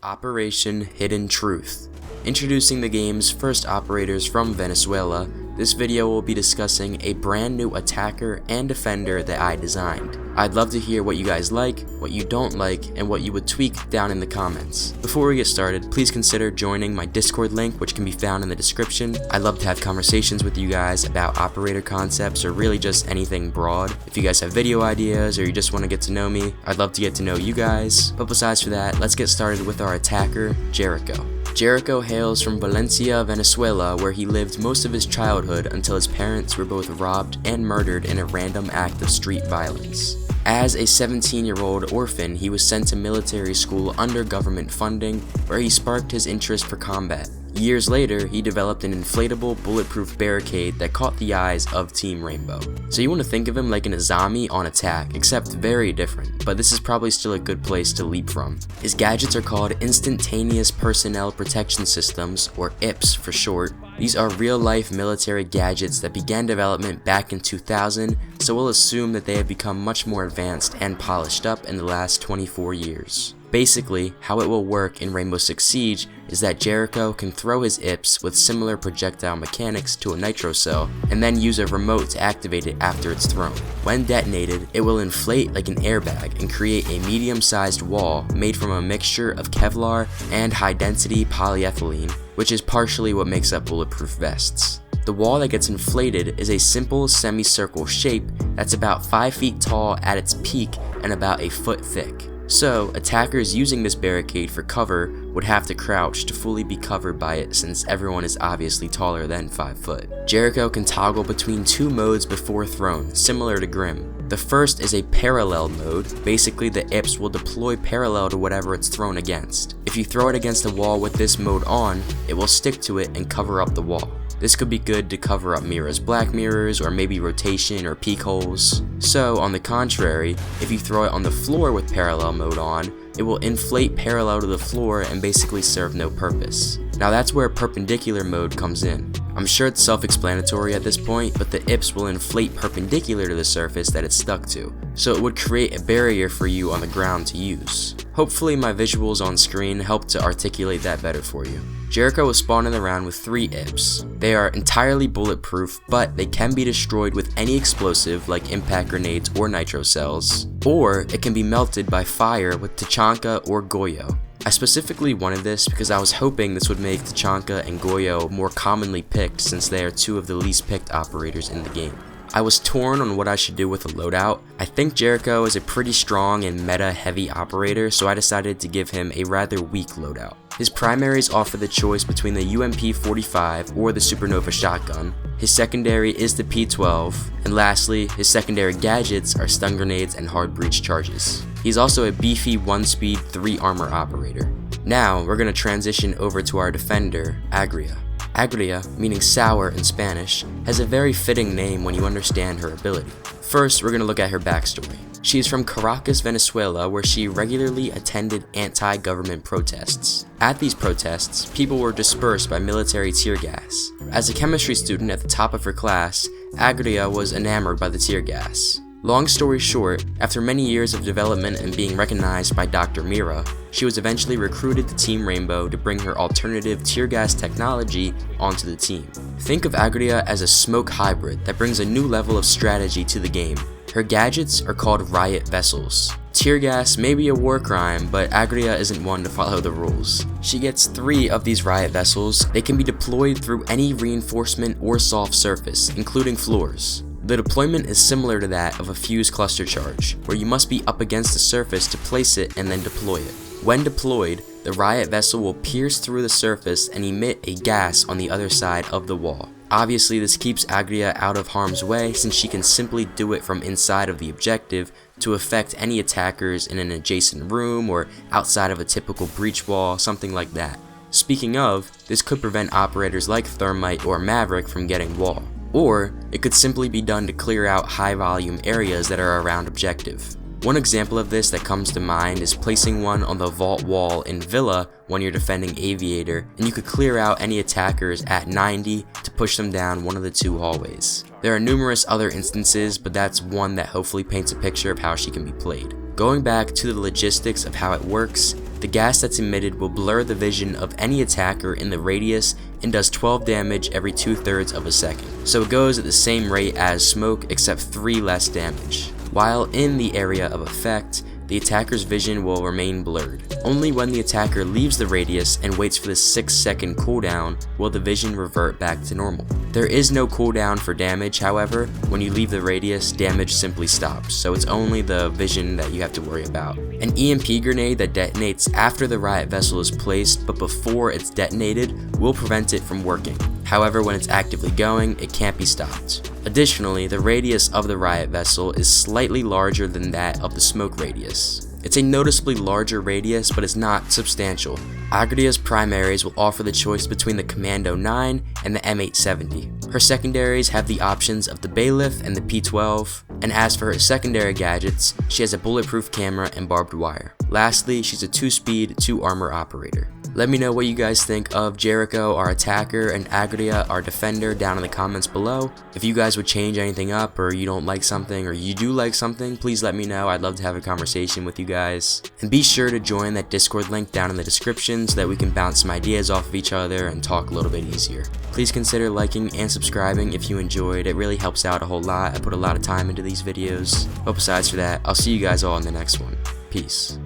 Operation Hidden Truth. Introducing the game's first operators from Venezuela, this video will be discussing a brand new attacker and defender that I designed. I'd love to hear what you guys like, what you don't like, and what you would tweak down in the comments. Before we get started, please consider joining my Discord link, which can be found in the description. I'd love to have conversations with you guys about operator concepts or really just anything broad. If you guys have video ideas or you just want to get to know me, I'd love to get to know you guys. But besides for that, let's get started with our attacker, Jericho. Jericho hails from Valencia, Venezuela, where he lived most of his childhood until his parents were both robbed and murdered in a random act of street violence. As a 17-year-old orphan, he was sent to military school under government funding, where he sparked his interest for combat. Years later, he developed an inflatable, bulletproof barricade that caught the eyes of Team Rainbow. So you want to think of him like an Azami on attack, except very different, but this is probably still a good place to leap from. His gadgets are called Instantaneous Personnel Protection Systems, or IPS for short. These are real-life military gadgets that began development back in 2000, so we'll assume that they have become much more advanced and polished up in the last 24 years. Basically, how it will work in Rainbow Six Siege is that Jericho can throw his IPS with similar projectile mechanics to a nitro cell, and then use a remote to activate it after it's thrown. When detonated, it will inflate like an airbag and create a medium-sized wall made from a mixture of Kevlar and high-density polyethylene, which is partially what makes up bulletproof vests. The wall that gets inflated is a simple semicircle shape that's about 5 feet tall at its peak and about a foot thick. So, attackers using this barricade for cover would have to crouch to fully be covered by it, since everyone is obviously taller than 5 foot. Jericho can toggle between two modes before thrown, similar to Grim. The first is a parallel mode. Basically, the IPS will deploy parallel to whatever it's thrown against. If you throw it against a wall with this mode on, it will stick to it and cover up the wall. This could be good to cover up Mira's black mirrors or maybe rotation or peek holes. So, on the contrary, if you throw it on the floor with parallel mode on, it will inflate parallel to the floor and basically serve no purpose. Now that's where perpendicular mode comes in. I'm sure it's self-explanatory at this point, but the IPS will inflate perpendicular to the surface that it's stuck to, so it would create a barrier for you on the ground to use. Hopefully my visuals on screen help to articulate that better for you. Jericho was spawning around with 3 IPS. They are entirely bulletproof, but they can be destroyed with any explosive like impact grenades or nitro cells, or it can be melted by fire with Tachanka or Goyo. I specifically wanted this because I was hoping this would make Tachanka and Goyo more commonly picked, since they are 2 of the least picked operators in the game. I was torn on what I should do with a loadout. I think Jericho is a pretty strong and meta heavy operator, so I decided to give him a rather weak loadout. His primaries offer the choice between the UMP-45 or the Supernova shotgun. His secondary is the P12, and lastly, his secondary gadgets are stun grenades and hard breach charges. He's also a beefy 1-speed 3 armor operator. Now, we're going to transition over to our defender, Agria. Agria, meaning sour in Spanish, has a very fitting name when you understand her ability. First, we're going to look at her backstory. She is from Caracas, Venezuela, where she regularly attended anti-government protests. At these protests, people were dispersed by military tear gas. As a chemistry student at the top of her class, Agria was enamored by the tear gas. Long story short, after many years of development and being recognized by Dr. Mira, she was eventually recruited to Team Rainbow to bring her alternative tear gas technology onto the team. Think of Agria as a smoke hybrid that brings a new level of strategy to the game. Her gadgets are called riot vessels. Tear gas may be a war crime, but Agria isn't one to follow the rules. She gets 3 of these riot vessels. They can be deployed through any reinforcement or soft surface, including floors. The deployment is similar to that of a fuse cluster charge, where you must be up against the surface to place it and then deploy it. When deployed, the riot vessel will pierce through the surface and emit a gas on the other side of the wall. Obviously, this keeps Agria out of harm's way, since she can simply do it from inside of the objective to affect any attackers in an adjacent room or outside of a typical breach wall, something like that. Speaking of, this could prevent operators like Thermite or Maverick from getting wall. Or, it could simply be done to clear out high volume areas that are around objective. One example of this that comes to mind is placing one on the vault wall in Villa when you're defending Aviator, and you could clear out any attackers at 90 to push them down one of the 2 hallways. There are numerous other instances, but that's one that hopefully paints a picture of how she can be played. Going back to the logistics of how it works, The gas that's emitted will blur the vision of any attacker in the radius and does 12 damage every 2/3 of a second. So it goes at the same rate as smoke except 3 less damage. While in the area of effect, the attacker's vision will remain blurred. Only when the attacker leaves the radius and waits for the 6-second cooldown will the vision revert back to normal. There is no cooldown for damage, however. When you leave the radius, damage simply stops, so it's only the vision that you have to worry about. An EMP grenade that detonates after the riot vessel is placed but before it's detonated will prevent it from working. However, when it's actively going, it can't be stopped. Additionally, the radius of the riot vessel is slightly larger than that of the smoke radius. It's a noticeably larger radius, but it's not substantial. Agria's primaries will offer the choice between the Commando 9 and the M870. Her secondaries have the options of the Bailiff and the P12, and as for her secondary gadgets, she has a bulletproof camera and barbed wire. Lastly, she's a 2-speed, 2-armor operator. Let me know what you guys think of Jericho, our attacker, and Agria, our defender, down in the comments below. If you guys would change anything up, or you don't like something, or you do like something, please let me know. I'd love to have a conversation with you guys. And be sure to join that Discord link down in the description so that we can bounce some ideas off of each other and talk a little bit easier. Please consider liking and subscribing if you enjoyed. It really helps out a whole lot. I put a lot of time into these videos. But besides for that, I'll see you guys all in the next one. Peace.